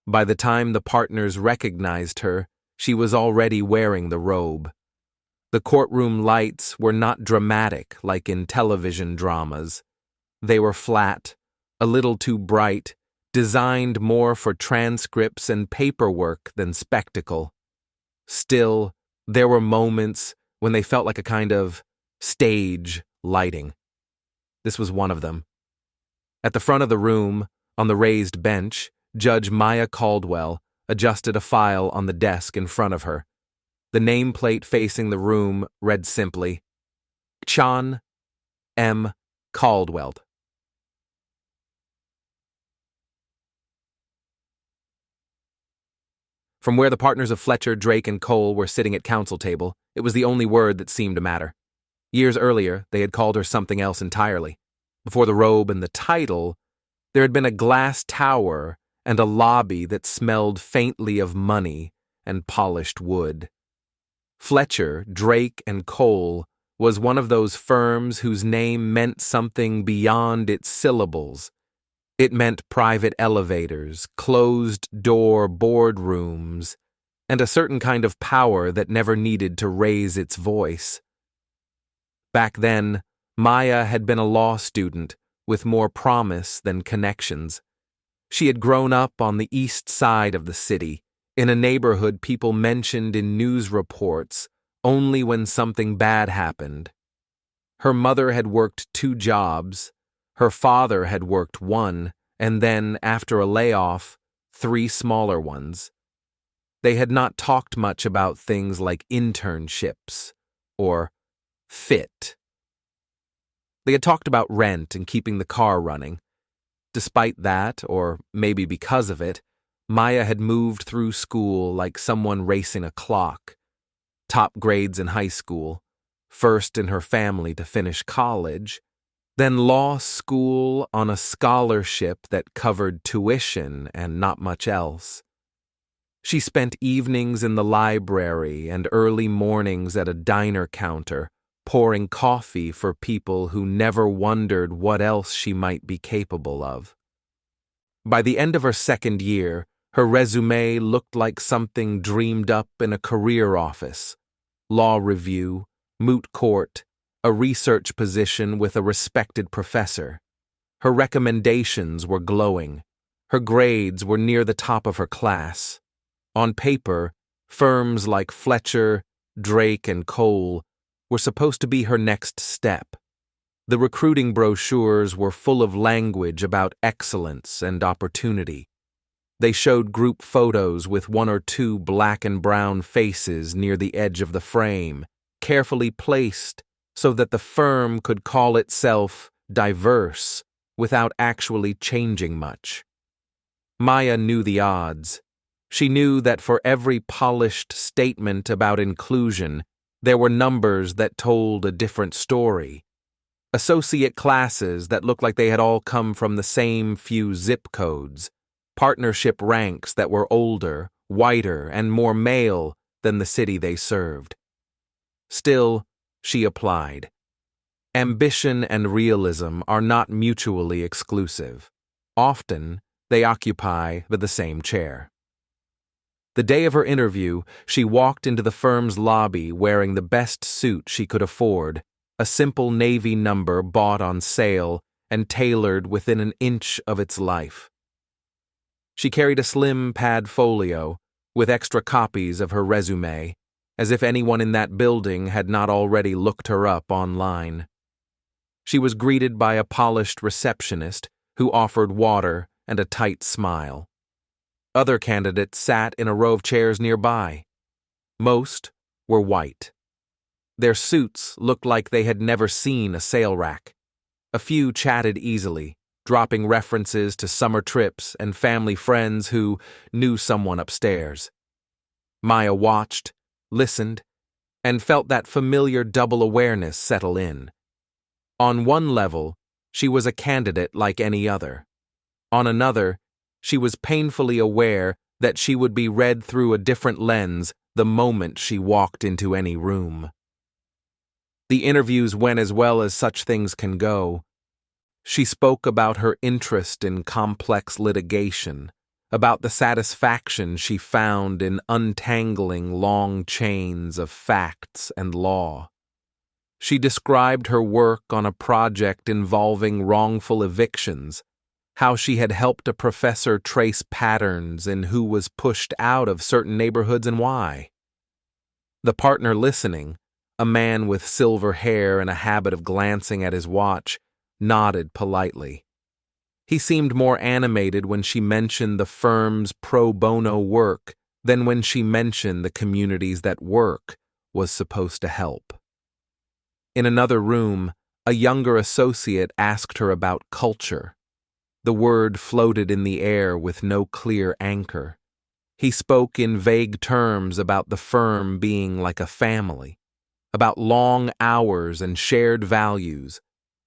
By the time the partners recognized her, she was already wearing the robe. The courtroom lights were not dramatic like in television dramas. They were flat, a little too bright, designed more for transcripts and paperwork than spectacle. Still, there were moments when they felt like a kind of stage lighting. This was one of them. At the front of the room, on the raised bench, Judge Maya Caldwell adjusted a file on the desk in front of her. The nameplate facing the room read simply, John M. Caldwell. From where the partners of Fletcher, Drake, and Cole were sitting at counsel table, it was the only word that seemed to matter. Years earlier, they had called her something else entirely. Before the robe and the title, there had been a glass tower and a lobby that smelled faintly of money and polished wood. Fletcher, Drake, and Cole was one of those firms whose name meant something beyond its syllables. It meant private elevators, closed-door boardrooms, and a certain kind of power that never needed to raise its voice. Back then, Maya had been a law student with more promise than connections. She had grown up on the east side of the city, in a neighborhood people mentioned in news reports only when something bad happened. Her mother had worked 2 jobs, her father had worked 1, and then, after a layoff, 3 smaller ones. They had not talked much about things like internships or fit. They had talked about rent and keeping the car running. Despite that, or maybe because of it, Maya had moved through school like someone racing a clock. Top grades in high school, first in her family to finish college, then law school on a scholarship that covered tuition and not much else. She spent evenings in the library and early mornings at a diner counter, pouring coffee for people who never wondered what else she might be capable of. By the end of her second year, her resume looked like something dreamed up in a career office. Law review, moot court, a research position with a respected professor. Her recommendations were glowing. Her grades were near the top of her class. On paper, firms like Fletcher, Drake, and Cole were supposed to be her next step. The recruiting brochures were full of language about excellence and opportunity. They showed group photos with 1 or 2 black and brown faces near the edge of the frame, carefully placed so that the firm could call itself diverse without actually changing much. Maya knew the odds. She knew that for every polished statement about inclusion, there were numbers that told a different story. Associate classes that looked like they had all come from the same few zip codes. Partnership ranks that were older, whiter, and more male than the city they served. Still, she applied. Ambition and realism are not mutually exclusive. Often, they occupy the same chair. The day of her interview, she walked into the firm's lobby wearing the best suit she could afford, a simple navy number bought on sale and tailored within an inch of its life. She carried a slim pad folio with extra copies of her resume, as if anyone in that building had not already looked her up online. She was greeted by a polished receptionist who offered water and a tight smile. Other candidates sat in a row of chairs nearby. Most were white. Their suits looked like they had never seen a sale rack. A few chatted easily, dropping references to summer trips and family friends who knew someone upstairs. Maya watched, listened, and felt that familiar double awareness settle in. On one level, she was a candidate like any other. On another, she was painfully aware that she would be read through a different lens the moment she walked into any room. The interviews went as well as such things can go. She spoke about her interest in complex litigation, about the satisfaction she found in untangling long chains of facts and law. She described her work on a project involving wrongful evictions, how she had helped a professor trace patterns in who was pushed out of certain neighborhoods and why. The partner listening, a man with silver hair and a habit of glancing at his watch, nodded politely. He seemed more animated when she mentioned the firm's pro bono work than when she mentioned the communities that work was supposed to help. In another room, a younger associate asked her about culture. The word floated in the air with no clear anchor. He spoke in vague terms about the firm being like a family, about long hours and shared values,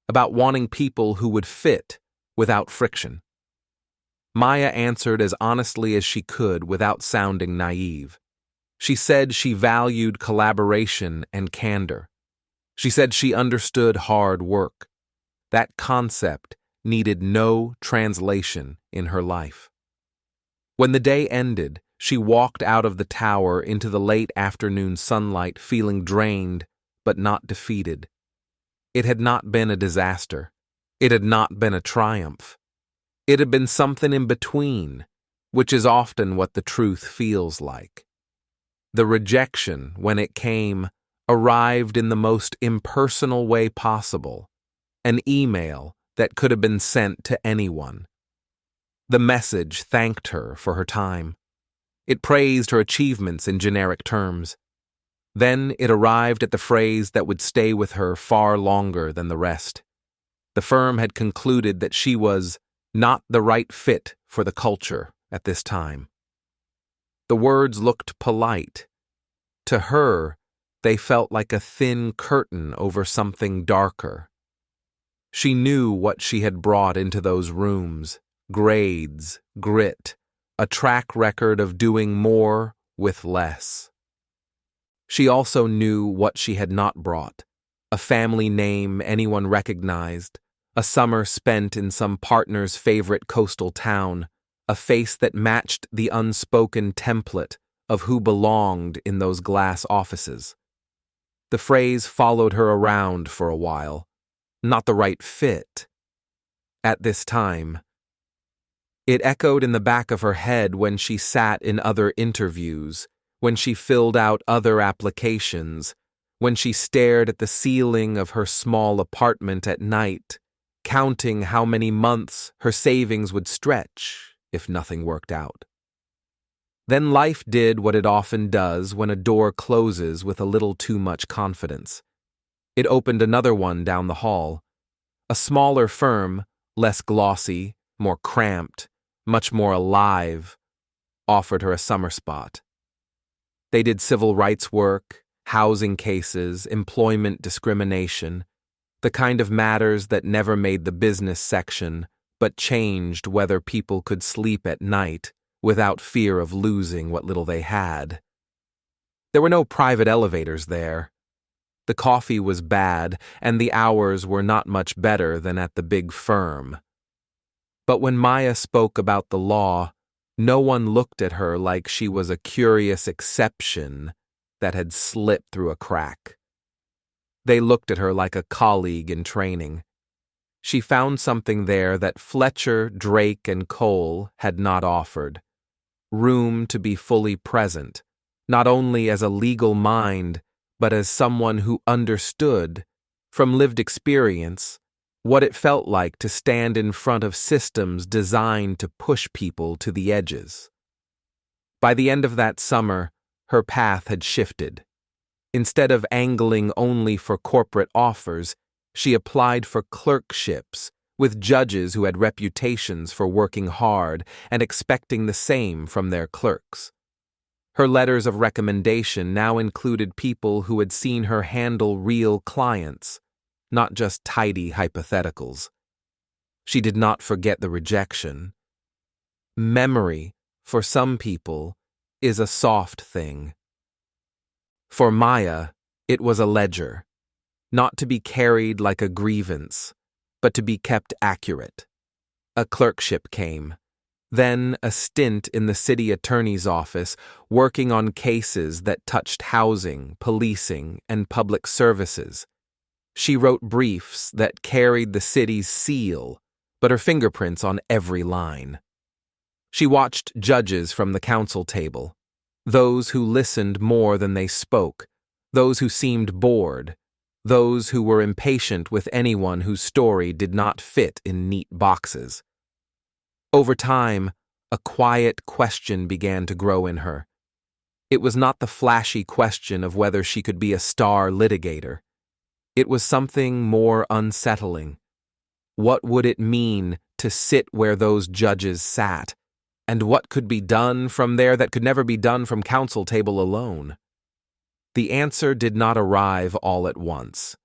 about wanting people who would fit without friction. Maya answered as honestly as she could without sounding naive. She said she valued collaboration and candor. She said she understood hard work. That concept needed no translation in her life. When the day ended, she walked out of the tower into the late afternoon sunlight feeling drained but not defeated. It had not been a disaster. It had not been a triumph. It had been something in between, which is often what the truth feels like. The rejection, when it came, arrived in the most impersonal way possible, an email that could have been sent to anyone. The message thanked her for her time. It praised her achievements in generic terms. Then it arrived at the phrase that would stay with her far longer than the rest. The firm had concluded that she was not the right fit for the culture at this time. The words looked polite. To her, they felt like a thin curtain over something darker. She knew what she had brought into those rooms: grades, grit, a track record of doing more with less. She also knew what she had not brought: a family name anyone recognized, a summer spent in some partner's favorite coastal town, a face that matched the unspoken template of who belonged in those glass offices. The phrase followed her around for a while. Not the right fit. At this time. It echoed in the back of her head when she sat in other interviews, when she filled out other applications, when she stared at the ceiling of her small apartment at night, counting how many months her savings would stretch if nothing worked out. Then life did what it often does when a door closes with a little too much confidence. It opened another one down the hall. A smaller firm, less glossy, more cramped, much more alive, offered her a summer spot. They did civil rights work, housing cases, employment discrimination, the kind of matters that never made the business section but changed whether people could sleep at night without fear of losing what little they had. There were no private elevators there. The coffee was bad, and the hours were not much better than at the big firm. But when Maya spoke about the law, no one looked at her like she was a curious exception that had slipped through a crack. They looked at her like a colleague in training. She found something there that Fletcher, Drake, and Cole had not offered: room to be fully present, not only as a legal mind, but as someone who understood, from lived experience, what it felt like to stand in front of systems designed to push people to the edges. By the end of that summer, her path had shifted. Instead of angling only for corporate offers, she applied for clerkships with judges who had reputations for working hard and expecting the same from their clerks. Her letters of recommendation now included people who had seen her handle real clients, not just tidy hypotheticals. She did not forget the rejection. Memory, for some people, is a soft thing. For Maya, it was a ledger, not to be carried like a grievance, but to be kept accurate. A clerkship came. then a stint in the city attorney's office working on cases that touched housing, policing, and public services. She wrote briefs that carried the city's seal, but her fingerprints on every line. She watched judges from the council table, those who listened more than they spoke, those who seemed bored, those who were impatient with anyone whose story did not fit in neat boxes. Over time, a quiet question began to grow in her. It was not the flashy question of whether she could be a star litigator. It was something more unsettling. What would it mean to sit where those judges sat? And what could be done from there that could never be done from council table alone? The answer did not arrive all at once.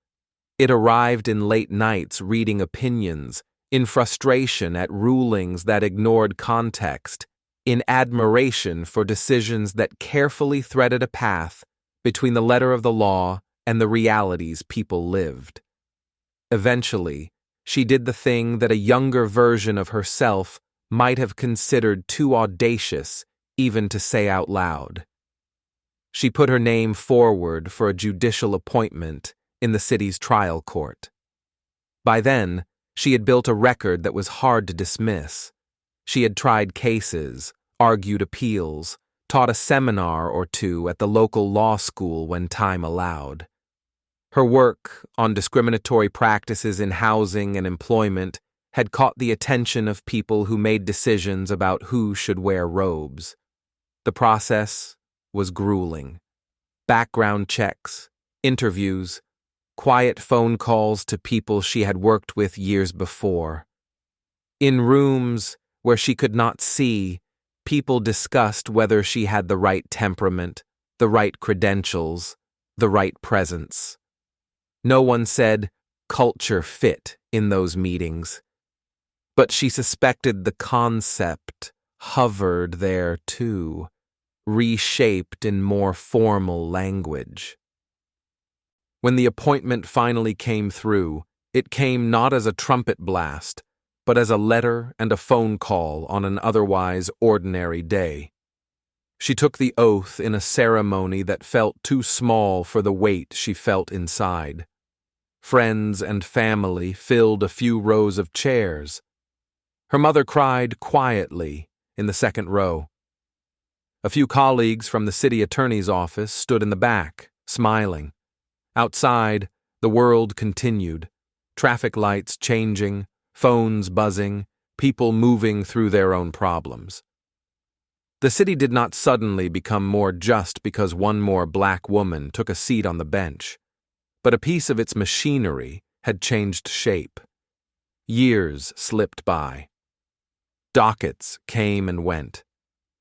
It arrived in late nights reading opinions, in frustration at rulings that ignored context, in admiration for decisions that carefully threaded a path between the letter of the law and the realities people lived. Eventually, she did the thing that a younger version of herself might have considered too audacious even to say out loud. She put her name forward for a judicial appointment in the city's trial court. By then, she had built a record that was hard to dismiss. She had tried cases, argued appeals, taught a seminar or two at the local law school when time allowed. Her work on discriminatory practices in housing and employment had caught the attention of people who made decisions about who should wear robes. The process was grueling. Background checks, interviews, quiet phone calls to people she had worked with years before. In rooms where she could not see, people discussed whether she had the right temperament, the right credentials, the right presence. No one said culture fit in those meetings, but she suspected the concept hovered there too, reshaped in more formal language. When the appointment finally came through, it came not as a trumpet blast, but as a letter and a phone call on an otherwise ordinary day. She took the oath in a ceremony that felt too small for the weight she felt inside. Friends and family filled a few rows of chairs. Her mother cried quietly in the second row. A few colleagues from the city attorney's office stood in the back, smiling. Outside, the world continued, traffic lights changing, phones buzzing, people moving through their own problems. The city did not suddenly become more just because one more black woman took a seat on the bench, but a piece of its machinery had changed shape. Years slipped by. Dockets came and went.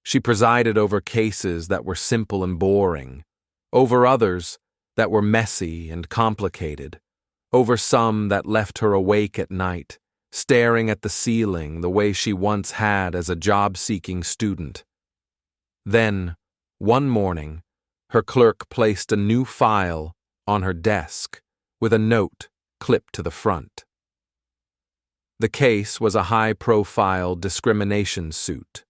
She presided over cases that were simple and boring, over others that were messy and complicated, over some that left her awake at night, staring at the ceiling the way she once had as a job-seeking student. Then, one morning, her clerk placed a new file on her desk with a note clipped to the front. The case was a high-profile discrimination suit.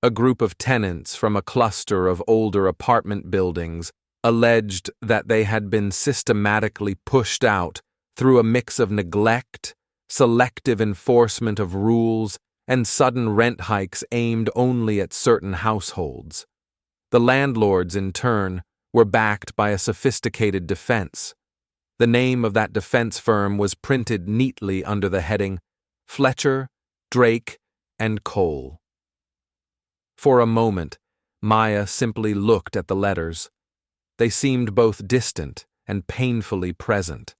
A group of tenants from a cluster of older apartment buildings alleged that they had been systematically pushed out through a mix of neglect, selective enforcement of rules, and sudden rent hikes aimed only at certain households. The landlords, in turn, were backed by a sophisticated defense. The name of that defense firm was printed neatly under the heading Fletcher, Drake, and Cole. For a moment, Maya simply looked at the letters. They seemed both distant and painfully present.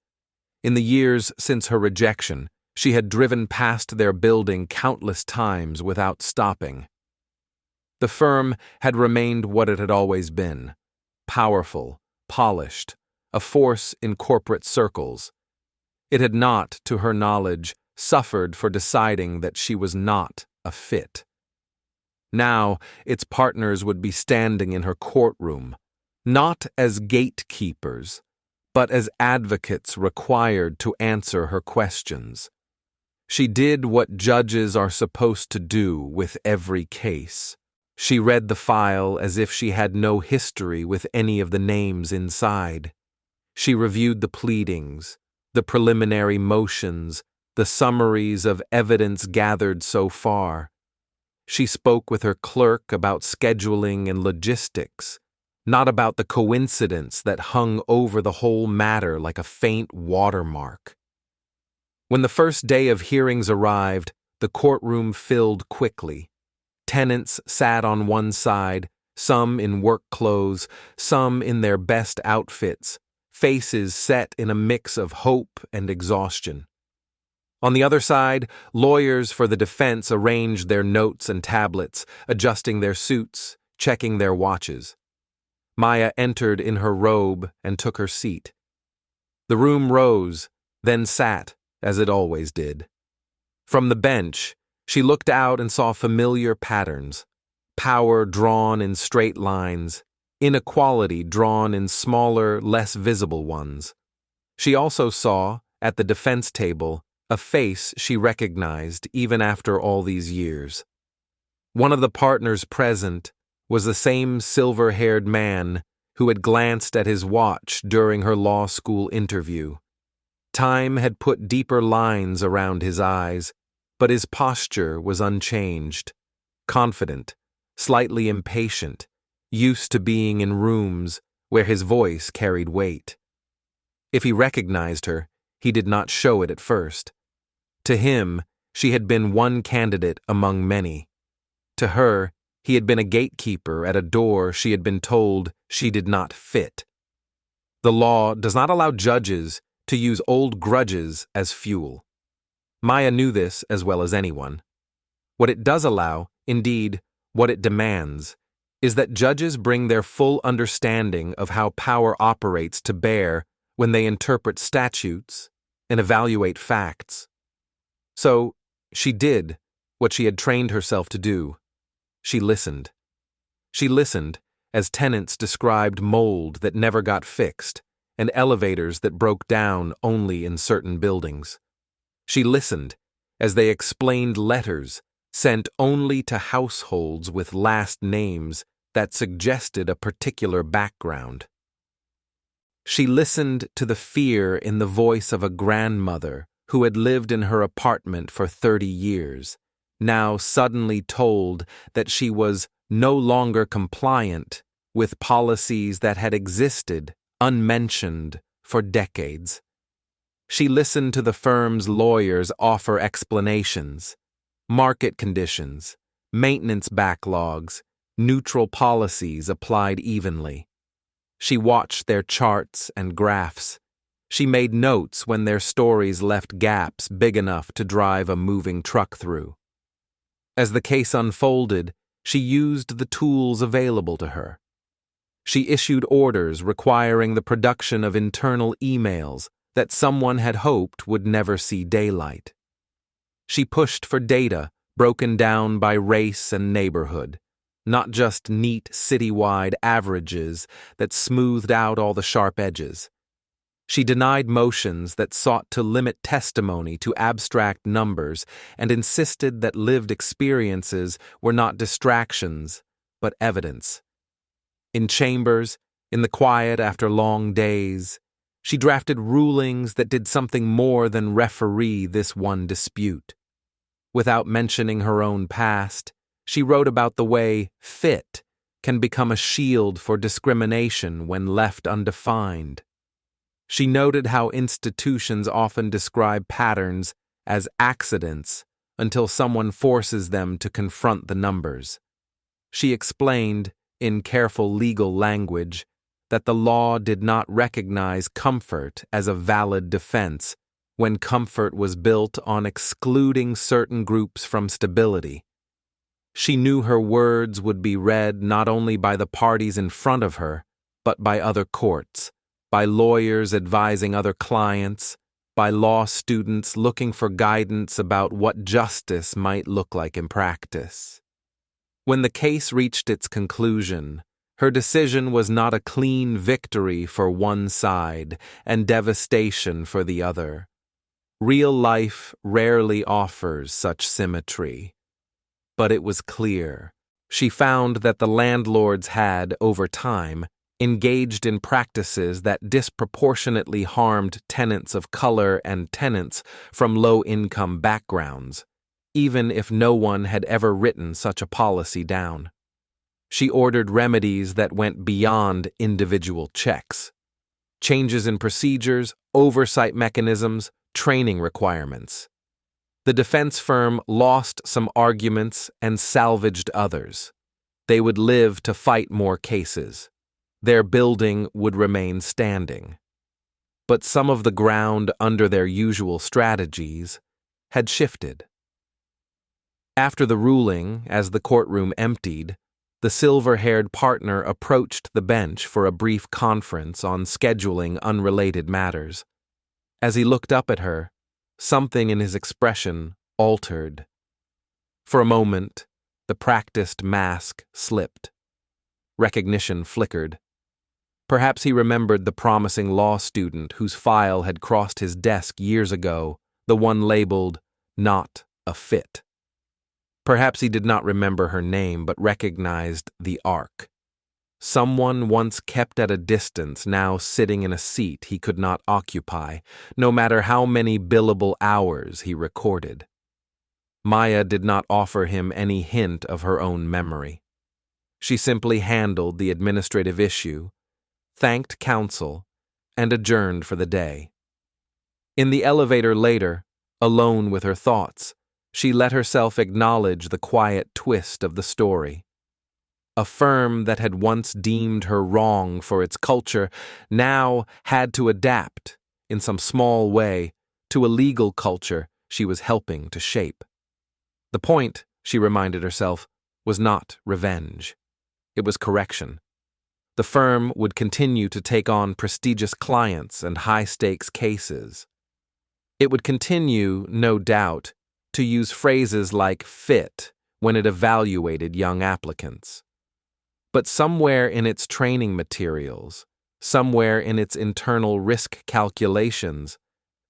In the years since her rejection, she had driven past their building countless times without stopping. The firm had remained what it had always been, powerful, polished, a force in corporate circles. It had not, to her knowledge, suffered for deciding that she was not a fit. Now, its partners would be standing in her courtroom, not as gatekeepers, but as advocates required to answer her questions. She did what judges are supposed to do with every case. She read the file as if she had no history with any of the names inside. She reviewed the pleadings, the preliminary motions, the summaries of evidence gathered so far. She spoke with her clerk about scheduling and logistics, not about the coincidence that hung over the whole matter like a faint watermark. When the first day of hearings arrived, the courtroom filled quickly. Tenants sat on one side, some in work clothes, some in their best outfits, faces set in a mix of hope and exhaustion. On the other side, lawyers for the defense arranged their notes and tablets, adjusting their suits, checking their watches. Maya entered in her robe and took her seat. The room rose, then sat, as it always did. From the bench, she looked out and saw familiar patterns: power drawn in straight lines, inequality drawn in smaller, less visible ones. She also saw, at the defense table, a face she recognized even after all these years. One of the partners present was the same silver-haired man who had glanced at his watch during her law school interview. Time had put deeper lines around his eyes, but his posture was unchanged, confident, slightly impatient, used to being in rooms where his voice carried weight. If he recognized her, he did not show it at first. To him, she had been one candidate among many. To her, he had been a gatekeeper at a door she had been told she did not fit. The law does not allow judges to use old grudges as fuel. Maya knew this as well as anyone. What it does allow, indeed, what it demands, is that judges bring their full understanding of how power operates to bear when they interpret statutes and evaluate facts. So, she did what she had trained herself to do. She listened. She listened as tenants described mold that never got fixed and elevators that broke down only in certain buildings. She listened as they explained letters sent only to households with last names that suggested a particular background. She listened to the fear in the voice of a grandmother who had lived in her apartment for 30 years, now suddenly told that she was no longer compliant with policies that had existed, unmentioned, for decades. She listened to the firm's lawyers offer explanations: market conditions, maintenance backlogs, neutral policies applied evenly. She watched their charts and graphs. She made notes when their stories left gaps big enough to drive a moving truck through. As the case unfolded, she used the tools available to her. She issued orders requiring the production of internal emails that someone had hoped would never see daylight. She pushed for data broken down by race and neighborhood, not just neat citywide averages that smoothed out all the sharp edges. She denied motions that sought to limit testimony to abstract numbers and insisted that lived experiences were not distractions, but evidence. In chambers, in the quiet after long days, she drafted rulings that did something more than referee this one dispute. Without mentioning her own past, she wrote about the way fit can become a shield for discrimination when left undefined. She noted how institutions often describe patterns as accidents until someone forces them to confront the numbers. She explained, in careful legal language, that the law did not recognize comfort as a valid defense when comfort was built on excluding certain groups from stability. She knew her words would be read not only by the parties in front of her, but by other courts, by lawyers advising other clients, by law students looking for guidance about what justice might look like in practice. When the case reached its conclusion, her decision was not a clean victory for one side and devastation for the other. Real life rarely offers such symmetry. But it was clear. She found that the landlords had, over time, engaged in practices that disproportionately harmed tenants of color and tenants from low-income backgrounds, even if no one had ever written such a policy down. She ordered remedies that went beyond individual checks. Changes in procedures, oversight mechanisms, training requirements. The defense firm lost some arguments and salvaged others. They would live to fight more cases. Their building would remain standing. But some of the ground under their usual strategies had shifted. After the ruling, as the courtroom emptied, the silver-haired partner approached the bench for a brief conference on scheduling unrelated matters. As he looked up at her, something in his expression altered. For a moment, the practiced mask slipped. Recognition flickered. Perhaps he remembered the promising law student whose file had crossed his desk years ago, the one labeled, "Not a Fit." Perhaps he did not remember her name, but recognized the arc. Someone once kept at a distance, now sitting in a seat he could not occupy, no matter how many billable hours he recorded. Maya did not offer him any hint of her own memory. She simply handled the administrative issue, thanked counsel, and adjourned for the day. In the elevator later, alone with her thoughts, she let herself acknowledge the quiet twist of the story. A firm that had once deemed her wrong for its culture now had to adapt, in some small way, to a legal culture she was helping to shape. The point, she reminded herself, was not revenge. It was correction. The firm would continue to take on prestigious clients and high-stakes cases. It would continue, no doubt, to use phrases like fit when it evaluated young applicants. But somewhere in its training materials, somewhere in its internal risk calculations,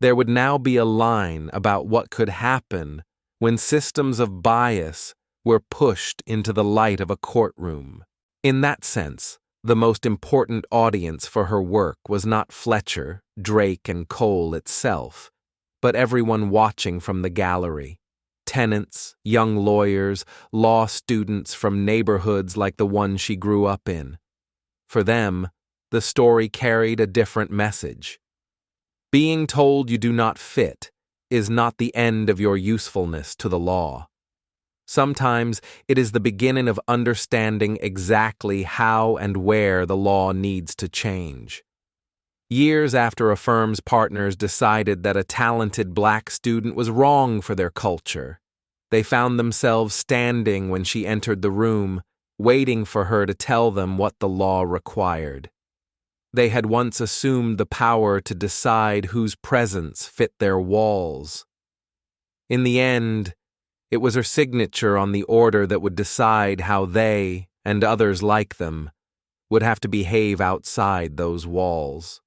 there would now be a line about what could happen when systems of bias were pushed into the light of a courtroom. In that sense, the most important audience for her work was not Fletcher, Drake, and Cole itself, but everyone watching from the gallery. Tenants, young lawyers, law students from neighborhoods like the one she grew up in. For them, the story carried a different message. Being told you do not fit is not the end of your usefulness to the law. Sometimes it is the beginning of understanding exactly how and where the law needs to change. Years after a firm's partners decided that a talented black student was wrong for their culture, they found themselves standing when she entered the room, waiting for her to tell them what the law required. They had once assumed the power to decide whose presence fit their walls. In the end, it was her signature on the order that would decide how they, and others like them, would have to behave outside those walls.